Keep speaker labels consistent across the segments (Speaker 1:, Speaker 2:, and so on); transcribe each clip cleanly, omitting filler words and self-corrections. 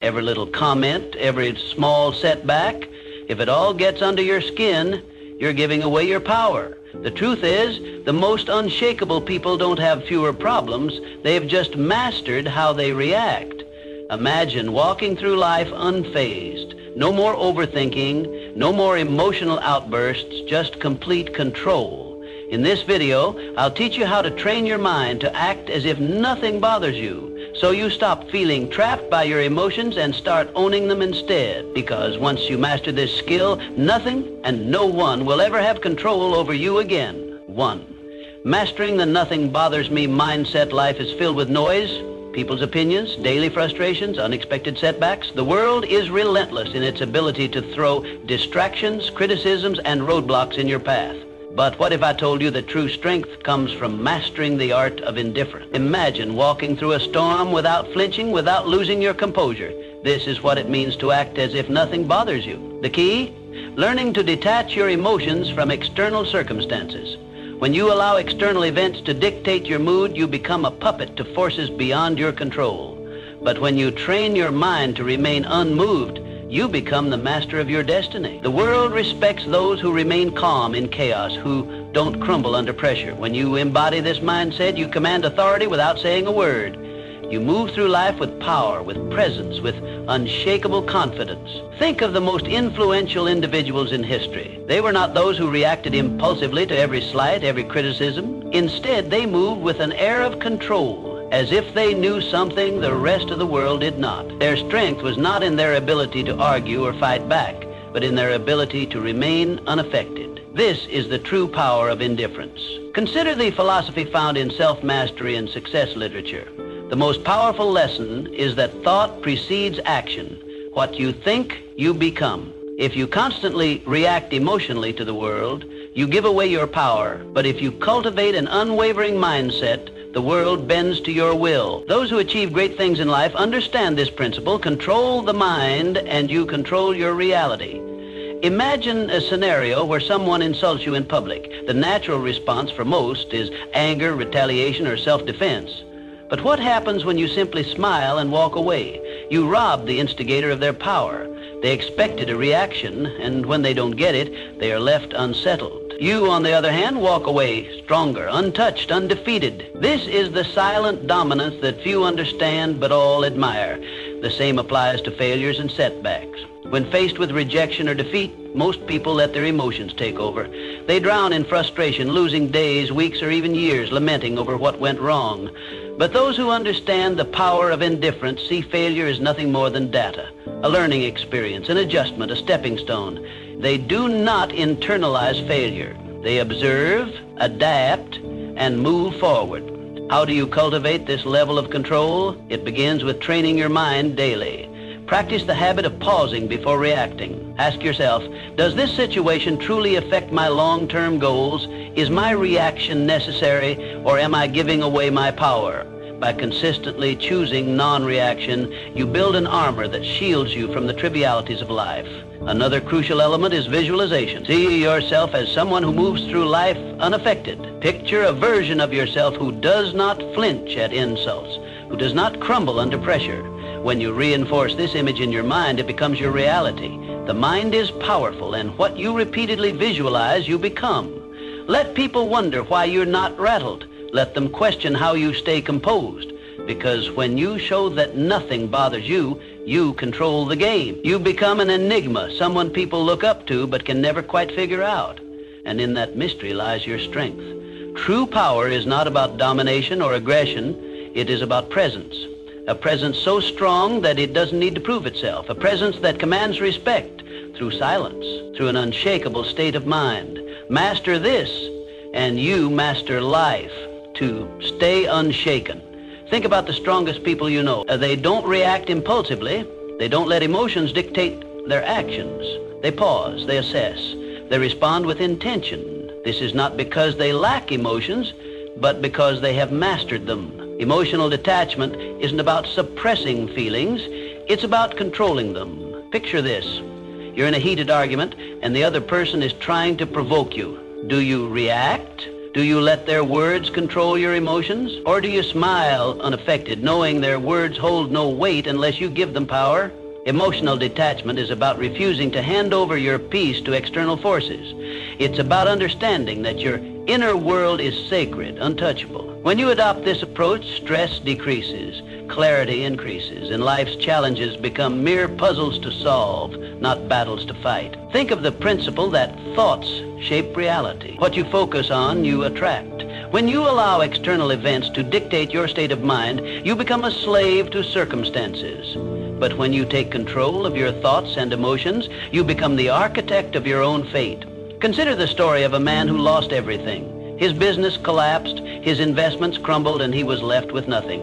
Speaker 1: Every little comment, every small setback, if it all gets under your skin, you're giving away your power. The truth is, the most unshakable people don't have fewer problems. They've just mastered how they react. Imagine walking through life unfazed. No more overthinking, no more emotional outbursts, just complete control. In this video, I'll teach you how to train your mind to act as if nothing bothers you, so you stop feeling trapped by your emotions and start owning them instead. Because once you master this skill, nothing and no one will ever have control over you again. 1. Mastering the nothing bothers me mindset. Life is filled with noise, people's opinions, daily frustrations, unexpected setbacks. The world is relentless in its ability to throw distractions, criticisms, and roadblocks in your path. But what if I told you that true strength comes from mastering the art of indifference? Imagine walking through a storm without flinching, without losing your composure. This is what it means to act as if nothing bothers you. The key? Learning to detach your emotions from external circumstances. When you allow external events to dictate your mood, you become a puppet to forces beyond your control. But when you train your mind to remain unmoved, you become the master of your destiny. The world respects those who remain calm in chaos, who don't crumble under pressure. When you embody this mindset, you command authority without saying a word. You move through life with power, with presence, with unshakable confidence. Think of the most influential individuals in history. They were not those who reacted impulsively to every slight, every criticism. Instead, they moved with an air of control, as if they knew something the rest of the world did not. Their strength was not in their ability to argue or fight back, but in their ability to remain unaffected. This is the true power of indifference. Consider the philosophy found in self-mastery and success literature. The most powerful lesson is that thought precedes action. What you think, you become. If you constantly react emotionally to the world, you give away your power. But if you cultivate an unwavering mindset, the world bends to your will. Those who achieve great things in life understand this principle. Control the mind and you control your reality. Imagine a scenario where someone insults you in public. The natural response for most is anger, retaliation, or self-defense. But what happens when you simply smile and walk away? You rob the instigator of their power. They expected a reaction, and when they don't get it, they are left unsettled. You, on the other hand, walk away stronger, untouched, undefeated. This is the silent dominance that few understand but all admire. The same applies to failures and setbacks. When faced with rejection or defeat, most people let their emotions take over. They drown in frustration, losing days, weeks, or even years lamenting over what went wrong. But those who understand the power of indifference see failure as nothing more than data, a learning experience, an adjustment, a stepping stone. They do not internalize failure. They observe, adapt, and move forward. How do you cultivate this level of control? It begins with training your mind daily. Practice the habit of pausing before reacting. Ask yourself, does this situation truly affect my long-term goals? Is my reaction necessary, or am I giving away my power? By consistently choosing non-reaction, you build an armor that shields you from the trivialities of life. Another crucial element is visualization. See yourself as someone who moves through life unaffected. Picture a version of yourself who does not flinch at insults, who does not crumble under pressure. When you reinforce this image in your mind, it becomes your reality. The mind is powerful, and what you repeatedly visualize, you become. Let people wonder why you're not rattled. Let them question how you stay composed. Because when you show that nothing bothers you, you control the game. You become an enigma, someone people look up to but can never quite figure out. And in that mystery lies your strength. True power is not about domination or aggression. It is about presence. A presence so strong that it doesn't need to prove itself. A presence that commands respect through silence, through an unshakable state of mind. Master this, and you master life. To stay unshaken. Think about the strongest people you know. They don't react impulsively. They don't let emotions dictate their actions. They pause, they assess, they respond with intention. This is not because they lack emotions, but because they have mastered them. Emotional detachment isn't about suppressing feelings, it's about controlling them. Picture this. You're in a heated argument and the other person is trying to provoke you. Do you react Do you let their words control your emotions? Or do you smile unaffected, knowing their words hold no weight unless you give them power? Emotional detachment is about refusing to hand over your peace to external forces. It's about understanding that your inner world is sacred, untouchable. When you adopt this approach, stress decreases, clarity increases, and life's challenges become mere puzzles to solve, not battles to fight. Think of the principle that thoughts shape reality. What you focus on, you attract. When you allow external events to dictate your state of mind, you become a slave to circumstances. But when you take control of your thoughts and emotions, you become the architect of your own fate. Consider the story of a man who lost everything. His business collapsed, his investments crumbled, and he was left with nothing.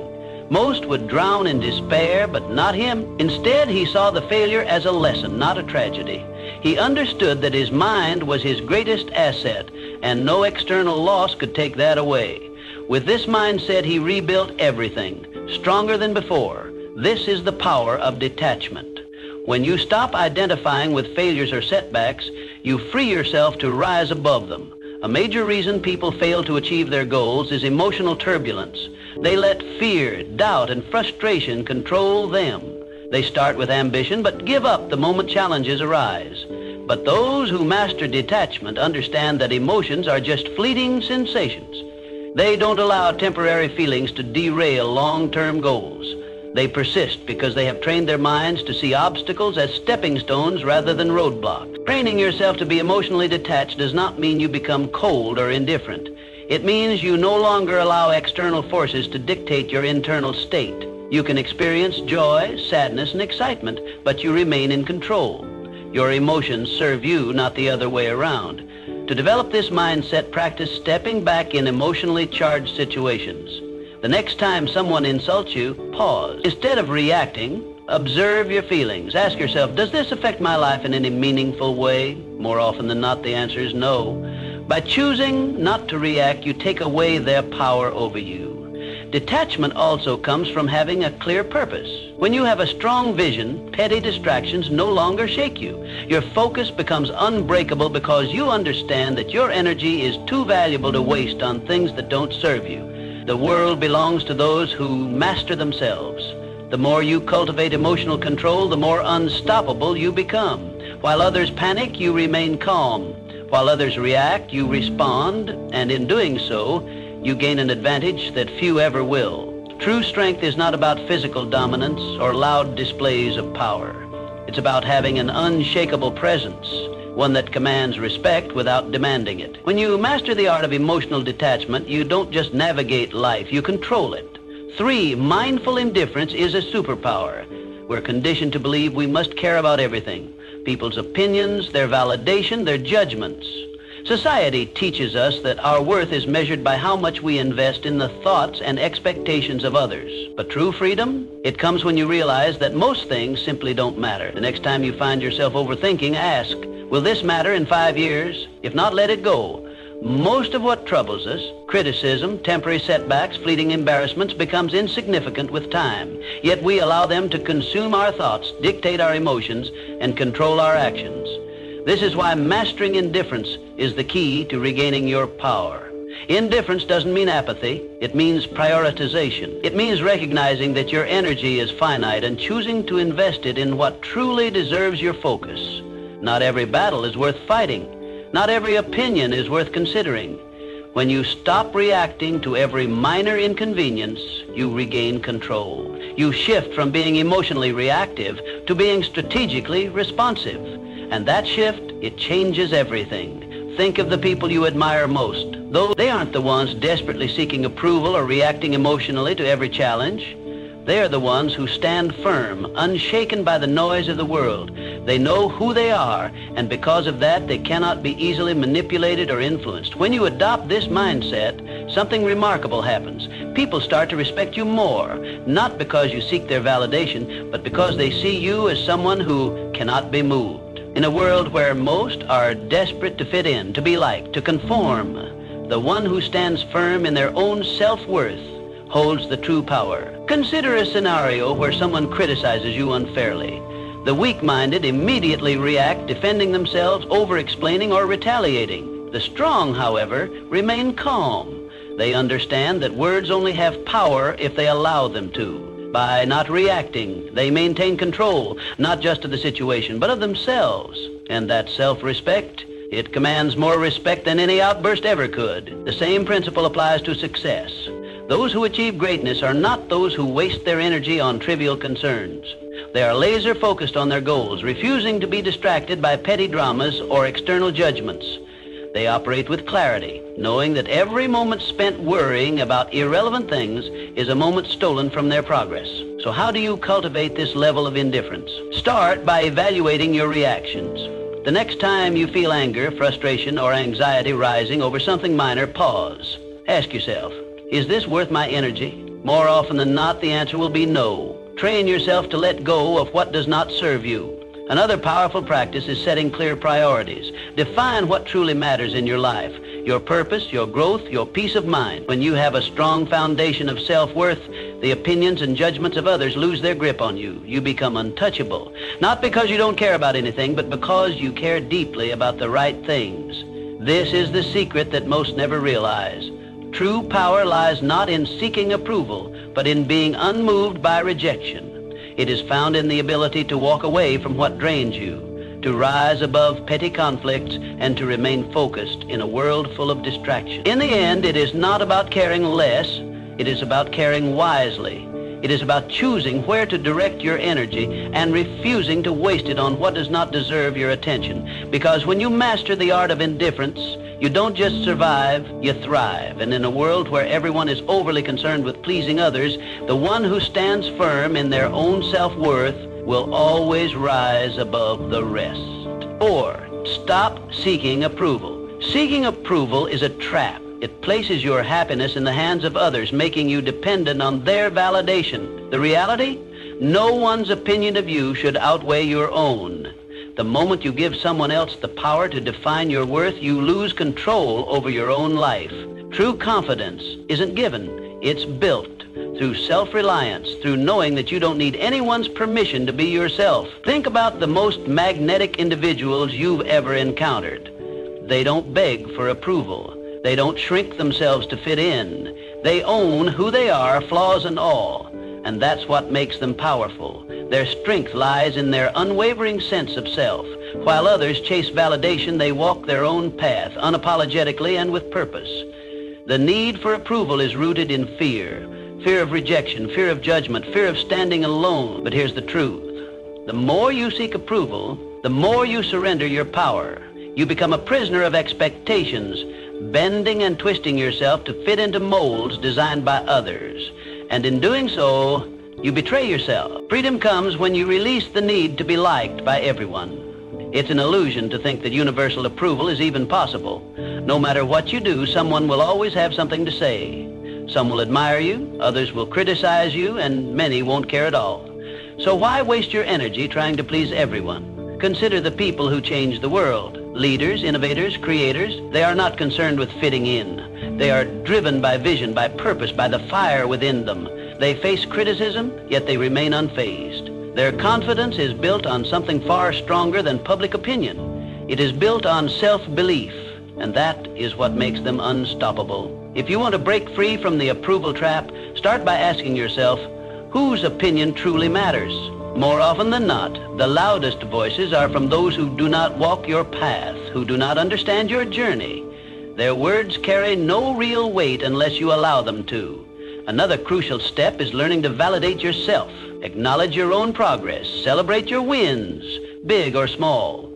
Speaker 1: Most would drown in despair, but not him. Instead, he saw the failure as a lesson, not a tragedy. He understood that his mind was his greatest asset, and no external loss could take that away. With this mindset, he rebuilt everything, stronger than before. This is the power of detachment. When you stop identifying with failures or setbacks, you free yourself to rise above them. A major reason people fail to achieve their goals is emotional turbulence. They let fear, doubt, and frustration control them. They start with ambition, but give up the moment challenges arise. But those who master detachment understand that emotions are just fleeting sensations. They don't allow temporary feelings to derail long-term goals. They persist because they have trained their minds to see obstacles as stepping stones rather than roadblocks. Training yourself to be emotionally detached does not mean you become cold or indifferent. It means you no longer allow external forces to dictate your internal state. You can experience joy, sadness, and excitement, but you remain in control. Your emotions serve you, not the other way around. To develop this mindset, practice stepping back in emotionally charged situations. The next time someone insults you, pause. Instead of reacting, observe your feelings. Ask yourself, does this affect my life in any meaningful way? More often than not, the answer is no. By choosing not to react, you take away their power over you. Detachment also comes from having a clear purpose. When you have a strong vision, petty distractions no longer shake you. Your focus becomes unbreakable because you understand that your energy is too valuable to waste on things that don't serve you. The world belongs to those who master themselves. The more you cultivate emotional control, the more unstoppable you become. While others panic, you remain calm. While others react, you respond, and in doing so, you gain an advantage that few ever will. True strength is not about physical dominance or loud displays of power. It's about having an unshakable presence, one that commands respect without demanding it. When you master the art of emotional detachment, you don't just navigate life, you control it. 3, mindful indifference is a superpower. We're conditioned to believe we must care about everything. People's opinions, their validation, their judgments. Society teaches us that our worth is measured by how much we invest in the thoughts and expectations of others. But true freedom, it comes when you realize that most things simply don't matter. The next time you find yourself overthinking, ask, will this matter in 5 years? If not, let it go. Most of what troubles us, criticism, temporary setbacks, fleeting embarrassments, becomes insignificant with time. Yet we allow them to consume our thoughts, dictate our emotions, and control our actions. This is why mastering indifference is the key to regaining your power. Indifference doesn't mean apathy. It means prioritization. It means recognizing that your energy is finite and choosing to invest it in what truly deserves your focus. Not every battle is worth fighting. Not every opinion is worth considering. When you stop reacting to every minor inconvenience, you regain control. You shift from being emotionally reactive to being strategically responsive. And that shift, it changes everything. Think of the people you admire most. Though they aren't the ones desperately seeking approval or reacting emotionally to every challenge. They are the ones who stand firm, unshaken by the noise of the world. They know who they are, and because of that, they cannot be easily manipulated or influenced. When you adopt this mindset, something remarkable happens. People start to respect you more, not because you seek their validation, but because they see you as someone who cannot be moved. In a world where most are desperate to fit in, to be liked, to conform, the one who stands firm in their own self-worth holds the true power. Consider a scenario where someone criticizes you unfairly. The weak-minded immediately react, defending themselves, over-explaining, or retaliating. The strong, however, remain calm. They understand that words only have power if they allow them to. By not reacting, they maintain control, not just of the situation, but of themselves. And that self-respect, it commands more respect than any outburst ever could. The same principle applies to success. Those who achieve greatness are not those who waste their energy on trivial concerns. They are laser-focused on their goals, refusing to be distracted by petty dramas or external judgments. They operate with clarity, knowing that every moment spent worrying about irrelevant things is a moment stolen from their progress. So how do you cultivate this level of indifference? Start by evaluating your reactions. The next time you feel anger, frustration, or anxiety rising over something minor, pause. Ask yourself, is this worth my energy? More often than not, the answer will be no. Train yourself to let go of what does not serve you. Another powerful practice is setting clear priorities. Define what truly matters in your life, your purpose, your growth, your peace of mind. When you have a strong foundation of self-worth, the opinions and judgments of others lose their grip on you. You become untouchable, not because you don't care about anything, but because you care deeply about the right things. This is the secret that most never realize. True power lies not in seeking approval, but in being unmoved by rejection. It is found in the ability to walk away from what drains you, to rise above petty conflicts, and to remain focused in a world full of distraction. In the end, it is not about caring less, it is about caring wisely. It is about choosing where to direct your energy and refusing to waste it on what does not deserve your attention. Because when you master the art of indifference, you don't just survive, you thrive. And in a world where everyone is overly concerned with pleasing others, the one who stands firm in their own self-worth will always rise above the rest. 4, stop seeking approval. Seeking approval is a trap. It places your happiness in the hands of others, making you dependent on their validation. The reality? No one's opinion of you should outweigh your own. The moment you give someone else the power to define your worth, you lose control over your own life. True confidence isn't given, it's built through self-reliance, through knowing that you don't need anyone's permission to be yourself. Think about the most magnetic individuals you've ever encountered. They don't beg for approval. They don't shrink themselves to fit in. They own who they are, flaws and all. And that's what makes them powerful. Their strength lies in their unwavering sense of self. While others chase validation, they walk their own path, unapologetically and with purpose. The need for approval is rooted in fear. Fear of rejection, fear of judgment, fear of standing alone. But here's the truth. The more you seek approval, the more you surrender your power. You become a prisoner of expectations, bending and twisting yourself to fit into molds designed by others. And in doing so, you betray yourself. Freedom comes when you release the need to be liked by everyone. It's an illusion to think that universal approval is even possible. No matter what you do, someone will always have something to say. Some will admire you, others will criticize you, and many won't care at all. So why waste your energy trying to please everyone? Consider the people who change the world. Leaders, innovators, creators, they are not concerned with fitting in. They are driven by vision, by purpose, by the fire within them. They face criticism, yet they remain unfazed. Their confidence is built on something far stronger than public opinion. It is built on self-belief, and that is what makes them unstoppable. If you want to break free from the approval trap, start by asking yourself, whose opinion truly matters? More often than not, the loudest voices are from those who do not walk your path, who do not understand your journey. Their words carry no real weight unless you allow them to. Another crucial step is learning to validate yourself. Acknowledge your own progress. Celebrate your wins, big or small.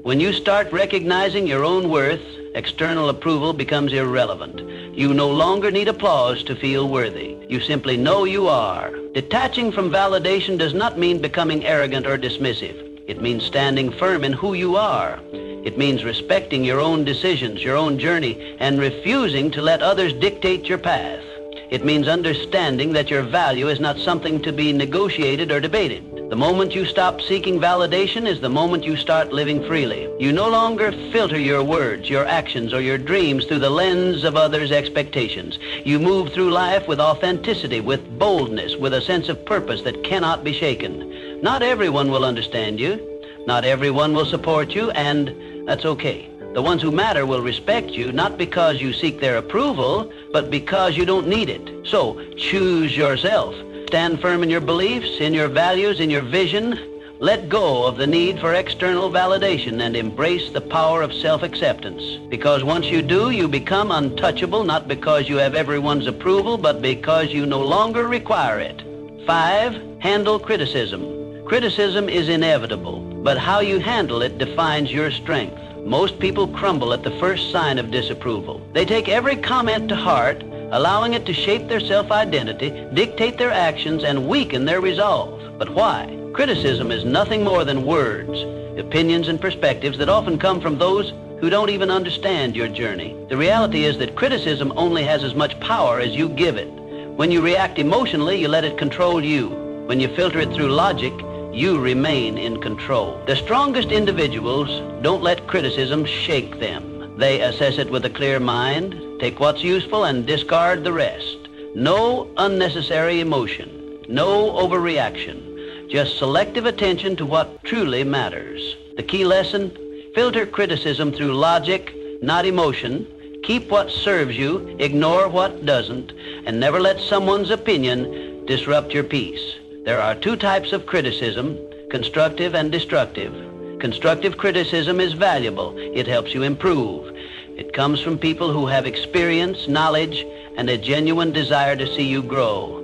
Speaker 1: When you start recognizing your own worth, external approval becomes irrelevant. You no longer need applause to feel worthy. You simply know you are. Detaching from validation does not mean becoming arrogant or dismissive. It means standing firm in who you are. It means respecting your own decisions, your own journey, and refusing to let others dictate your path. It means understanding that your value is not something to be negotiated or debated. The moment you stop seeking validation is the moment you start living freely. You no longer filter your words, your actions, or your dreams through the lens of others' expectations. You move through life with authenticity, with boldness, with a sense of purpose that cannot be shaken. Not everyone will understand you. Not everyone will support you, and that's okay. The ones who matter will respect you, not because you seek their approval, but because you don't need it. So, choose yourself. Stand firm in your beliefs, in your values, in your vision. Let go of the need for external validation and embrace the power of self-acceptance. Because once you do, you become untouchable, not because you have everyone's approval, but because you no longer require it. 5, handle criticism. Criticism is inevitable, but how you handle it defines your strength. Most people crumble at the first sign of disapproval. They take every comment to heart, allowing it to shape their self-identity, dictate their actions, and weaken their resolve. But why? Criticism is nothing more than words, opinions, and perspectives that often come from those who don't even understand your journey. The reality is that criticism only has as much power as you give it. When you react emotionally, you let it control you. When you filter it through logic, you remain in control. The strongest individuals don't let criticism shake them. They assess it with a clear mind, take what's useful, and discard the rest. No unnecessary emotion, no overreaction, just selective attention to what truly matters. The key lesson: filter criticism through logic, not emotion. Keep what serves you, ignore what doesn't, and never let someone's opinion disrupt your peace. There are 2 types of criticism, constructive and destructive. Constructive criticism is valuable. It helps you improve. It comes from people who have experience, knowledge, and a genuine desire to see you grow.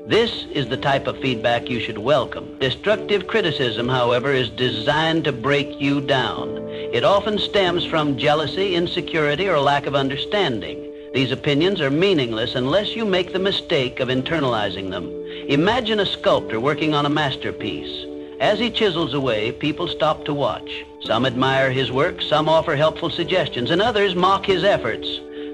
Speaker 1: This is the type of feedback you should welcome. Destructive criticism, however, is designed to break you down. It often stems from jealousy, insecurity, or lack of understanding. These opinions are meaningless unless you make the mistake of internalizing them. Imagine a sculptor working on a masterpiece. As he chisels away, people stop to watch. Some admire his work, some offer helpful suggestions, and others mock his efforts.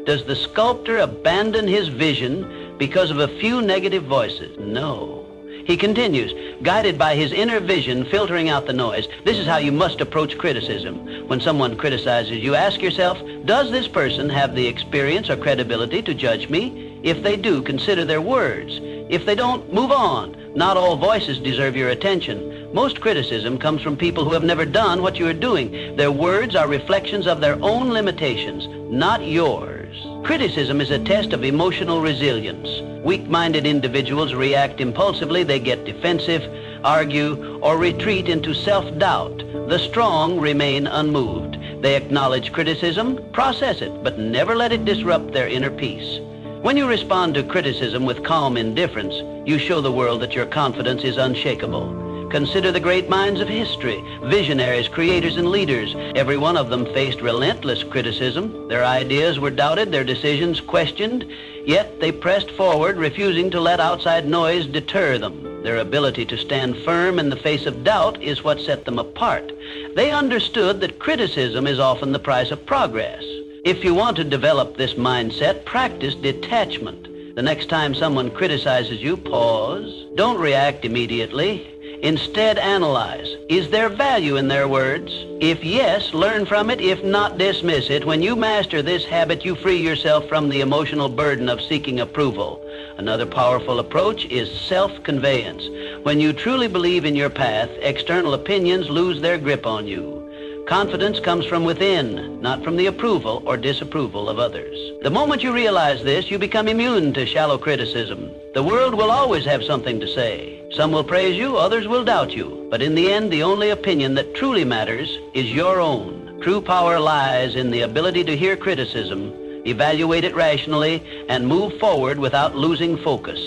Speaker 1: Does the sculptor abandon his vision because of a few negative voices? No. He continues, guided by his inner vision, filtering out the noise. This is how you must approach criticism. When someone criticizes you, ask yourself, does this person have the experience or credibility to judge me? If they do, consider their words. If they don't, move on. Not all voices deserve your attention. Most criticism comes from people who have never done what you are doing. Their words are reflections of their own limitations, not yours. Criticism is a test of emotional resilience. Weak-minded individuals react impulsively. They get defensive, argue, or retreat into self-doubt. The strong remain unmoved. They acknowledge criticism, process it, but never let it disrupt their inner peace. When you respond to criticism with calm indifference, you show the world that your confidence is unshakable. Consider the great minds of history, visionaries, creators, and leaders. Every one of them faced relentless criticism. Their ideas were doubted, their decisions questioned, yet they pressed forward, refusing to let outside noise deter them. Their ability to stand firm in the face of doubt is what set them apart. They understood that criticism is often the price of progress. If you want to develop this mindset, practice detachment. The next time someone criticizes you, pause. Don't react immediately. Instead, analyze. Is there value in their words? If yes, learn from it. If not, dismiss it. When you master this habit, you free yourself from the emotional burden of seeking approval. Another powerful approach is self-conveyance. When you truly believe in your path, external opinions lose their grip on you. Confidence comes from within, not from the approval or disapproval of others. The moment you realize this, you become immune to shallow criticism. The world will always have something to say. Some will praise you, others will doubt you. But in the end, the only opinion that truly matters is your own. True power lies in the ability to hear criticism, evaluate it rationally, and move forward without losing focus.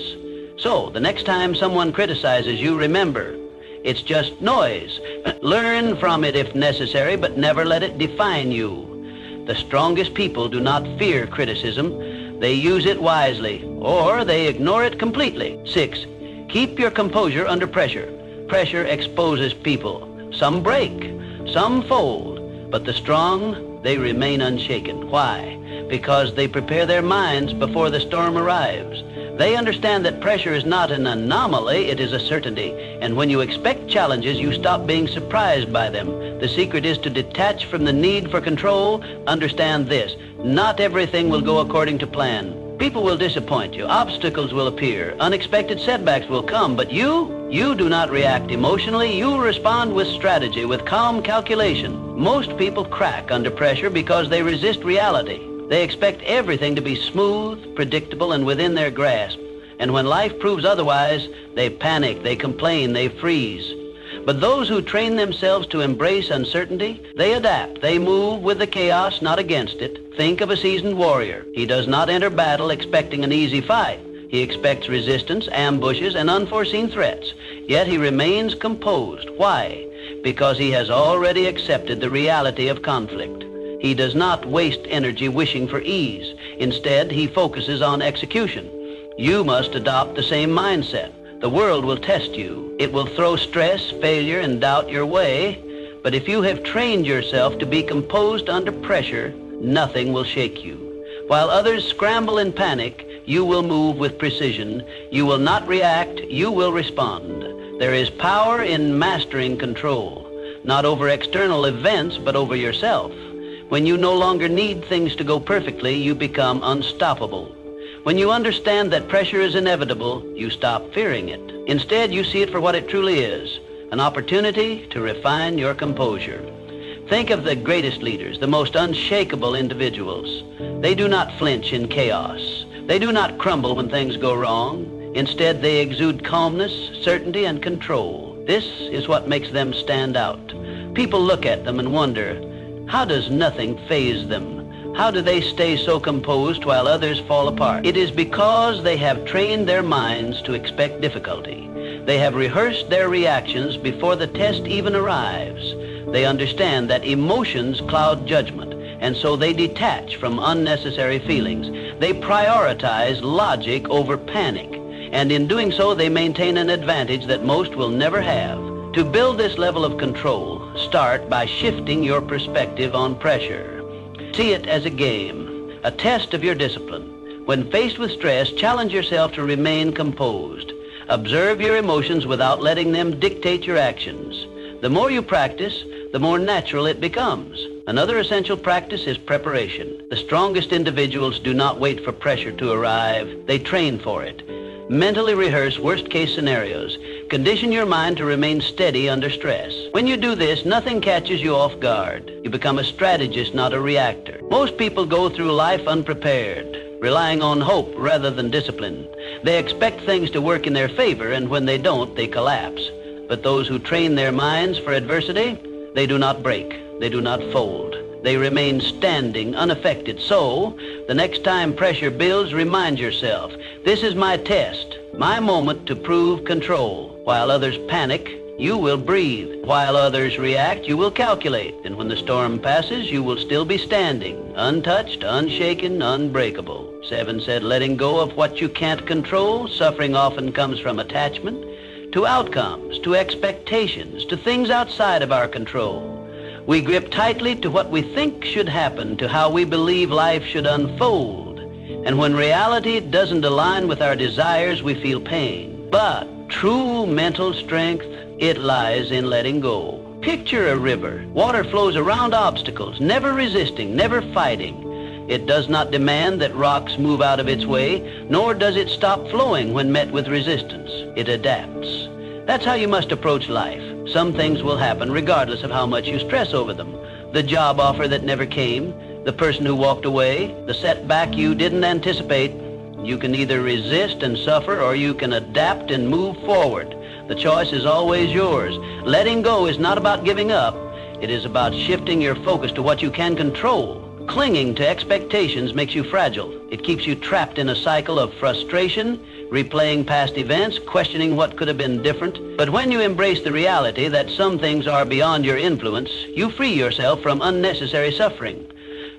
Speaker 1: So, the next time someone criticizes you, remember, it's just noise. Learn from it if necessary, but never let it define you. The strongest people do not fear criticism. They use it wisely, or they ignore it completely. 6, keep your composure under pressure. Pressure exposes people. Some break, some fold, but the strong, they remain unshaken. Why? Because they prepare their minds before the storm arrives. They understand that pressure is not an anomaly, it is a certainty. And when you expect challenges, you stop being surprised by them. The secret is to detach from the need for control. Understand this: not everything will go according to plan. People will disappoint you. Obstacles will appear. Unexpected setbacks will come. But you You do not react emotionally. You respond with strategy, with calm calculation. Most people crack under pressure because they resist reality. They expect everything to be smooth, predictable, and within their grasp. And when life proves otherwise, they panic, they complain, they freeze. But those who train themselves to embrace uncertainty, they adapt. They move with the chaos, not against it. Think of a seasoned warrior. He does not enter battle expecting an easy fight. He expects resistance, ambushes, and unforeseen threats. Yet he remains composed. Why? Because he has already accepted the reality of conflict. He does not waste energy wishing for ease. Instead, he focuses on execution. You must adopt the same mindset. The world will test you. It will throw stress, failure, and doubt your way. But if you have trained yourself to be composed under pressure, nothing will shake you. While others scramble in panic, you will move with precision. You will not react. You will respond. There is power in mastering control, not over external events, but over yourself. When you no longer need things to go perfectly, you become unstoppable. When you understand that pressure is inevitable, you stop fearing it. Instead, you see it for what it truly is, an opportunity to refine your composure. Think of the greatest leaders, the most unshakable individuals. They do not flinch in chaos. They do not crumble when things go wrong. Instead, they exude calmness, certainty, and control. This is what makes them stand out. People look at them and wonder, how does nothing faze them? How do they stay so composed while others fall apart? It is because they have trained their minds to expect difficulty. They have rehearsed their reactions before the test even arrives. They understand that emotions cloud judgment, and so they detach from unnecessary feelings. They prioritize logic over panic, and in doing so, they maintain an advantage that most will never have. To build this level of control, start by shifting your perspective on pressure. See it as a game, a test of your discipline. When faced with stress, challenge yourself to remain composed. Observe your emotions without letting them dictate your actions. The more you practice, the more natural it becomes. Another essential practice is preparation. The strongest individuals do not wait for pressure to arrive. They train for it. Mentally rehearse worst-case scenarios. Condition your mind to remain steady under stress. When you do this, nothing catches you off guard. You become a strategist, not a reactor. Most people go through life unprepared, relying on hope rather than discipline. They expect things to work in their favor, and when they don't, they collapse. But those who train their minds for adversity, they do not break. They do not fold. They remain standing, unaffected. So, the next time pressure builds, remind yourself, this is my test, my moment to prove control. While others panic, you will breathe. While others react, you will calculate. And when the storm passes, you will still be standing, untouched, unshaken, unbreakable. 7 said, letting go of what you can't control. Suffering often comes from attachment to outcomes, to expectations, to things outside of our control. We grip tightly to what we think should happen, to how we believe life should unfold. And when reality doesn't align with our desires, we feel pain. But true mental strength, it lies in letting go. Picture a river. Water flows around obstacles, never resisting, never fighting. It does not demand that rocks move out of its way, nor does it stop flowing when met with resistance. It adapts. That's how you must approach life. Some things will happen regardless of how much you stress over them. The job offer that never came, the person who walked away, the setback you didn't anticipate. You can either resist and suffer, or you can adapt and move forward. The choice is always yours. Letting go is not about giving up. It is about shifting your focus to what you can control. Clinging to expectations makes you fragile. It keeps you trapped in a cycle of frustration, replaying past events, questioning what could have been different. But when you embrace the reality that some things are beyond your influence, you free yourself from unnecessary suffering.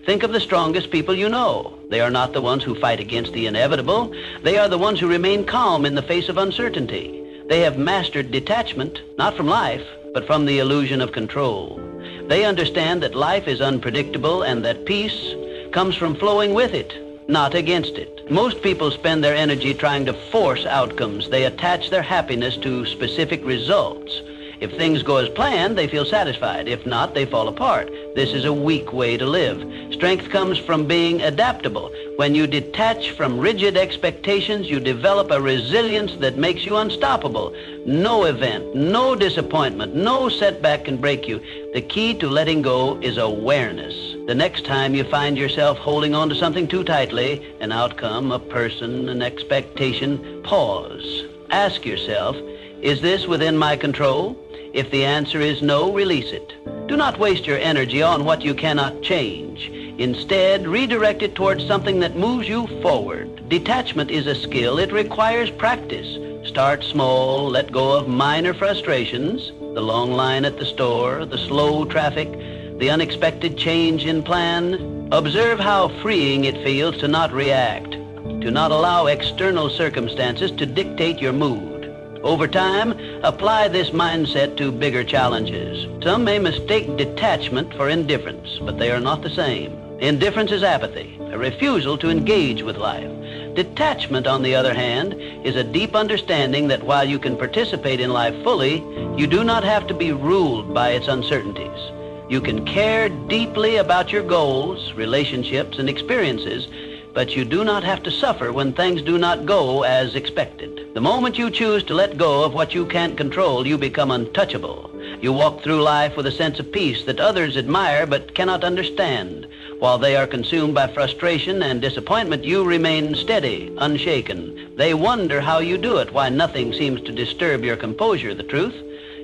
Speaker 1: Think of the strongest people you know. They are not the ones who fight against the inevitable. They are the ones who remain calm in the face of uncertainty. They have mastered detachment, not from life, but from the illusion of control. They understand that life is unpredictable and that peace comes from flowing with it, not against it. Most people spend their energy trying to force outcomes. They attach their happiness to specific results. If things go as planned, they feel satisfied. If not, they fall apart. This is a weak way to live. Strength comes from being adaptable. When you detach from rigid expectations, you develop a resilience that makes you unstoppable. No event, no disappointment, no setback can break you. The key to letting go is awareness. The next time you find yourself holding on to something too tightly, an outcome, a person, an expectation, pause. Ask yourself, is this within my control? If the answer is no, release it. Do not waste your energy on what you cannot change. Instead, redirect it towards something that moves you forward. Detachment is a skill. It requires practice. Start small, let go of minor frustrations, the long line at the store, the slow traffic, the unexpected change in plan. Observe how freeing it feels to not react, to not allow external circumstances to dictate your mood. Over time, apply this mindset to bigger challenges. Some may mistake detachment for indifference, but they are not the same. Indifference is apathy, a refusal to engage with life. Detachment, on the other hand, is a deep understanding that while you can participate in life fully, you do not have to be ruled by its uncertainties. You can care deeply about your goals, relationships, and experiences, but you do not have to suffer when things do not go as expected. The moment you choose to let go of what you can't control, you become untouchable. You walk through life with a sense of peace that others admire but cannot understand. While they are consumed by frustration and disappointment, you remain steady, unshaken. They wonder how you do it, why nothing seems to disturb your composure. The truth?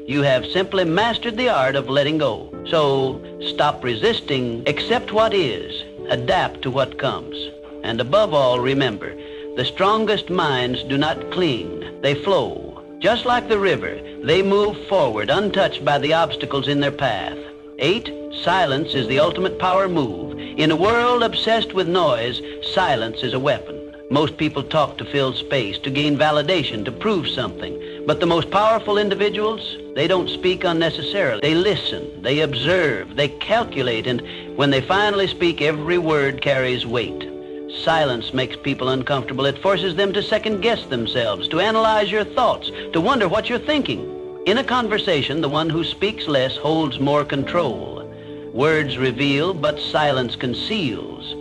Speaker 1: You have simply mastered the art of letting go. So stop resisting, accept what is, adapt to what comes. And above all, remember, the strongest minds do not cling, they flow. Just like the river, they move forward untouched by the obstacles in their path. 8, silence is the ultimate power move. In a world obsessed with noise, silence is a weapon. Most people talk to fill space, to gain validation, to prove something. But the most powerful individuals, they don't speak unnecessarily. They listen, they observe, they calculate, and when they finally speak, every word carries weight. Silence makes people uncomfortable. It forces them to second-guess themselves, to analyze your thoughts, to wonder what you're thinking. In a conversation, the one who speaks less holds more control. Words reveal, but silence conceals.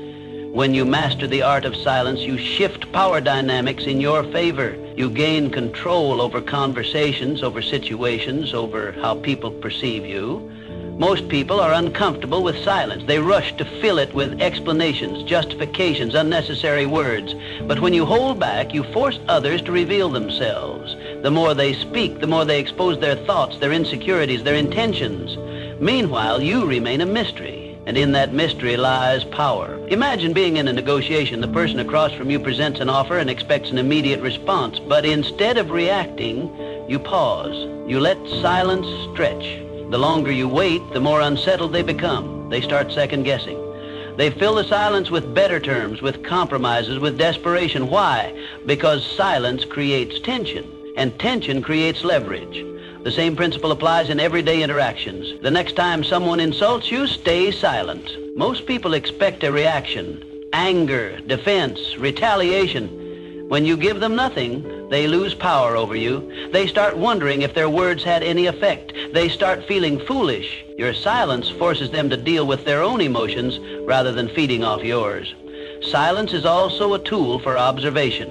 Speaker 1: When you master the art of silence, you shift power dynamics in your favor. You gain control over conversations, over situations, over how people perceive you. Most people are uncomfortable with silence. They rush to fill it with explanations, justifications, unnecessary words. But when you hold back, you force others to reveal themselves. The more they speak, the more they expose their thoughts, their insecurities, their intentions. Meanwhile, you remain a mystery, and in that mystery lies power. Imagine being in a negotiation. The person across from you presents an offer and expects an immediate response, but instead of reacting, you pause. You let silence stretch. The longer you wait, the more unsettled they become. They start second-guessing. They fill the silence with better terms, with compromises, with desperation. Why? Because silence creates tension, and tension creates leverage. The same principle applies in everyday interactions. The next time someone insults you, stay silent. Most people expect a reaction: anger, defense, retaliation. When you give them nothing, they lose power over you. They start wondering if their words had any effect. They start feeling foolish. Your silence forces them to deal with their own emotions rather than feeding off yours. Silence is also a tool for observation.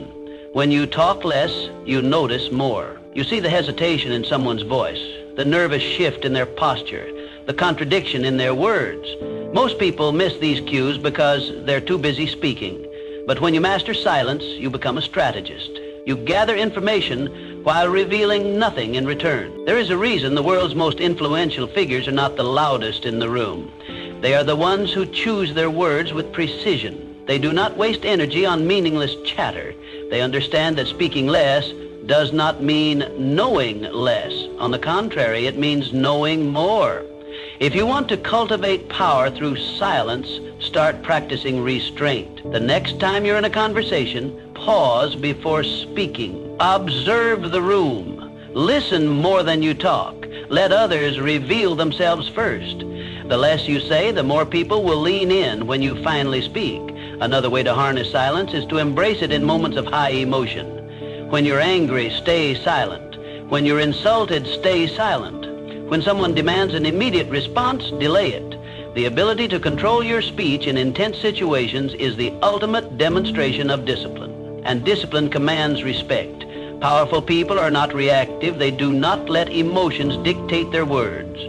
Speaker 1: When you talk less, you notice more. You see the hesitation in someone's voice, the nervous shift in their posture, the contradiction in their words. Most people miss these cues because they're too busy speaking. But when you master silence, you become a strategist. You gather information while revealing nothing in return. There is a reason the world's most influential figures are not the loudest in the room. They are the ones who choose their words with precision. They do not waste energy on meaningless chatter. They understand that speaking less does not mean knowing less. On the contrary, it means knowing more. If you want to cultivate power through silence, start practicing restraint. The next time you're in a conversation, pause before speaking. Observe the room. Listen more than you talk. Let others reveal themselves first. The less you say, the more people will lean in when you finally speak. Another way to harness silence is to embrace it in moments of high emotion. When you're angry, stay silent. When you're insulted, stay silent. When someone demands an immediate response, delay it. The ability to control your speech in intense situations is the ultimate demonstration of discipline, and discipline commands respect. Powerful people are not reactive. They do not let emotions dictate their words.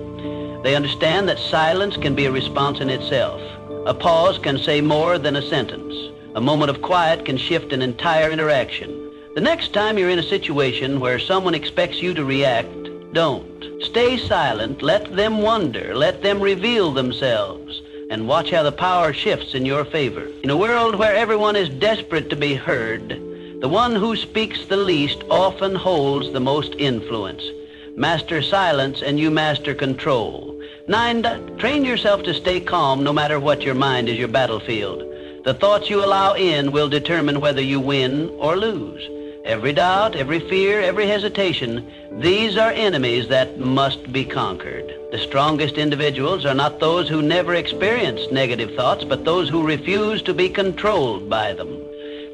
Speaker 1: They understand that silence can be a response in itself. A pause can say more than a sentence. A moment of quiet can shift an entire interaction. The next time you're in a situation where someone expects you to react, don't. Stay silent, let them wonder, let them reveal themselves, and watch how the power shifts in your favor. In a world where everyone is desperate to be heard, the one who speaks the least often holds the most influence. Master silence and you master control. 9, train yourself to stay calm no matter what your mind is your battlefield. The thoughts you allow in will determine whether you win or lose. Every doubt, every fear, every hesitation, these are enemies that must be conquered. The strongest individuals are not those who never experience negative thoughts, but those who refuse to be controlled by them.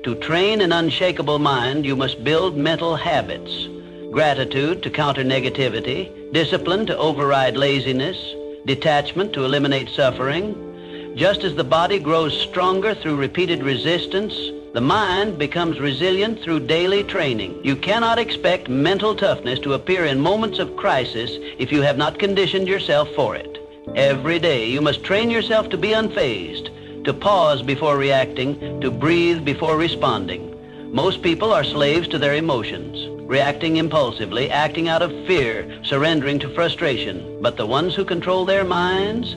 Speaker 1: To train an unshakable mind, you must build mental habits. Gratitude to counter negativity, discipline to override laziness, detachment to eliminate suffering. Just as the body grows stronger through repeated resistance, the mind becomes resilient through daily training. You cannot expect mental toughness to appear in moments of crisis if you have not conditioned yourself for it. Every day you must train yourself to be unfazed, to pause before reacting, to breathe before responding. Most people are slaves to their emotions, reacting impulsively, acting out of fear, surrendering to frustration. But the ones who control their minds,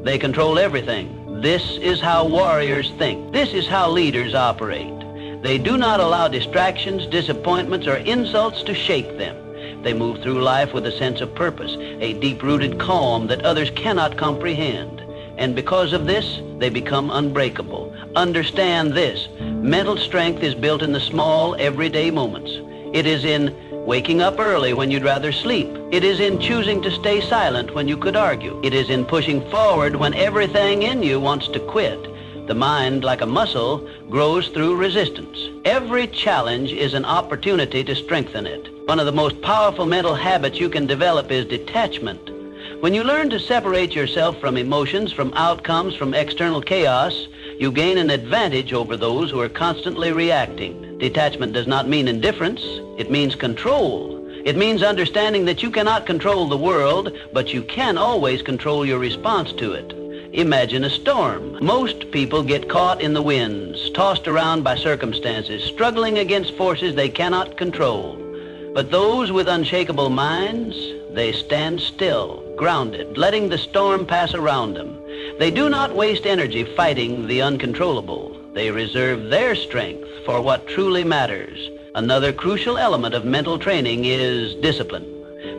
Speaker 1: they control everything. This is how warriors think. This is how leaders operate. They do not allow distractions, disappointments, or insults to shake them. They move through life with a sense of purpose, a deep-rooted calm that others cannot comprehend. And because of this, they become unbreakable. Understand this. Mental strength is built in the small, everyday moments. It is in waking up early when you'd rather sleep. It is in choosing to stay silent when you could argue. It is in pushing forward when everything in you wants to quit. The mind, like a muscle, grows through resistance. Every challenge is an opportunity to strengthen it. One of the most powerful mental habits you can develop is detachment. When you learn to separate yourself from emotions, from outcomes, from external chaos, you gain an advantage over those who are constantly reacting. Detachment does not mean indifference. It means control. It means understanding that you cannot control the world, but you can always control your response to it. Imagine a storm. Most people get caught in the winds, tossed around by circumstances, struggling against forces they cannot control. But those with unshakable minds, they stand still, grounded, letting the storm pass around them. They do not waste energy fighting the uncontrollable. They reserve their strength for what truly matters. Another crucial element of mental training is discipline.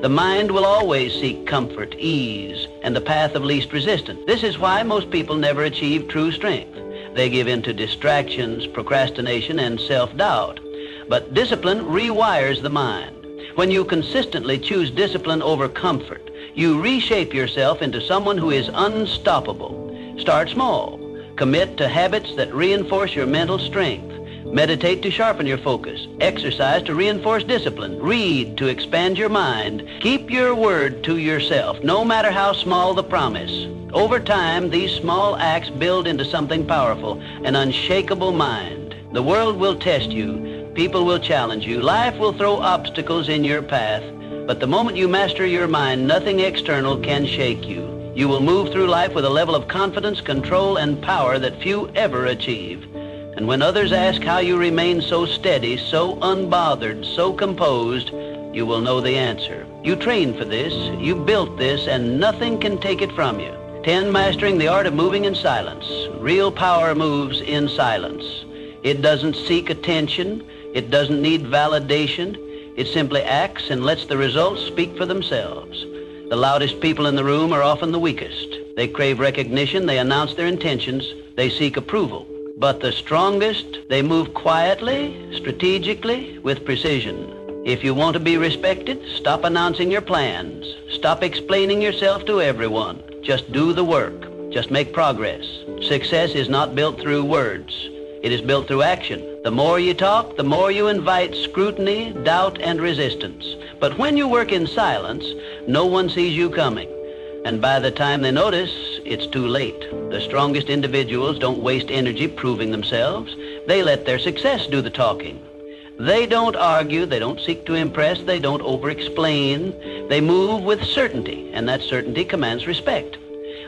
Speaker 1: The mind will always seek comfort, ease, and the path of least resistance. This is why most people never achieve true strength. They give in to distractions, procrastination, and self-doubt. But discipline rewires the mind. When you consistently choose discipline over comfort, you reshape yourself into someone who is unstoppable. Start small. Commit to habits that reinforce your mental strength. Meditate to sharpen your focus. Exercise to reinforce discipline. Read to expand your mind. Keep your word to yourself, no matter how small the promise. Over time, these small acts build into something powerful, an unshakable mind. The world will test you. People will challenge you. Life will throw obstacles in your path. But the moment you master your mind, nothing external can shake you. You will move through life with a level of confidence, control, and power that few ever achieve. And when others ask how you remain so steady, so unbothered, so composed, you will know the answer. You trained for this, you built this, and nothing can take it from you. 10, mastering the art of moving in silence. Real power moves in silence. It doesn't seek attention. It doesn't need validation. It simply acts and lets the results speak for themselves. The loudest people in the room are often the weakest. They crave recognition, they announce their intentions, they seek approval. But the strongest, they move quietly, strategically, with precision. If you want to be respected, stop announcing your plans. Stop explaining yourself to everyone. Just do the work. Just make progress. Success is not built through words. It is built through action. The more you talk, the more you invite scrutiny, doubt, and resistance. But when you work in silence, no one sees you coming. And by the time they notice, it's too late. The strongest individuals don't waste energy proving themselves. They let their success do the talking. They don't argue, they don't seek to impress, they don't over-explain. They move with certainty, and that certainty commands respect.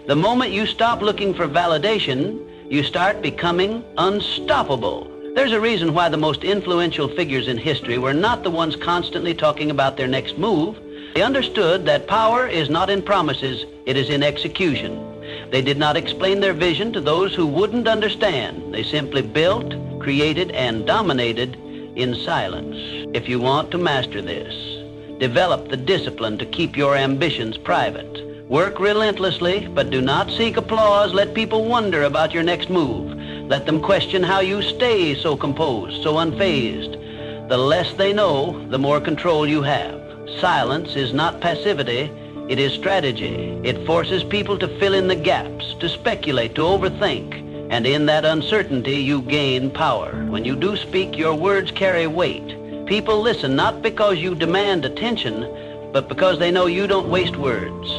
Speaker 1: The moment you stop looking for validation, you start becoming unstoppable. There's a reason why the most influential figures in history were not the ones constantly talking about their next move. They understood that power is not in promises, it is in execution. They did not explain their vision to those who wouldn't understand. They simply built, created, and dominated in silence. If you want to master this, develop the discipline to keep your ambitions private. Work relentlessly, but do not seek applause. Let people wonder about your next move. Let them question how you stay so composed, so unfazed. The less they know, the more control you have. Silence is not passivity, it is strategy. It forces people to fill in the gaps, to speculate, to overthink. And in that uncertainty, you gain power. When you do speak, your words carry weight. People listen not because you demand attention, but because they know you don't waste words.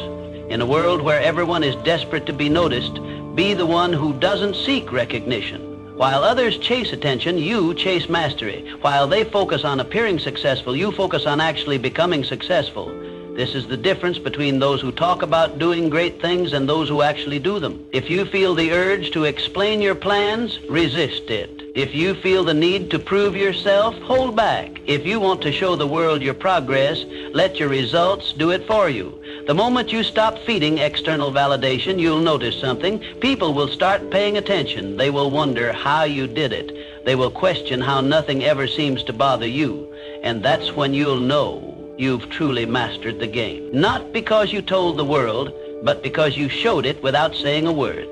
Speaker 1: In a world where everyone is desperate to be noticed, be the one who doesn't seek recognition. While others chase attention, you chase mastery. While they focus on appearing successful, you focus on actually becoming successful. This is the difference between those who talk about doing great things and those who actually do them. If you feel the urge to explain your plans, resist it. If you feel the need to prove yourself, hold back. If you want to show the world your progress, let your results do it for you. The moment you stop feeding external validation, you'll notice something. People will start paying attention. They will wonder how you did it. They will question how nothing ever seems to bother you. And that's when you'll know you've truly mastered the game. Not because you told the world, but because you showed it without saying a word.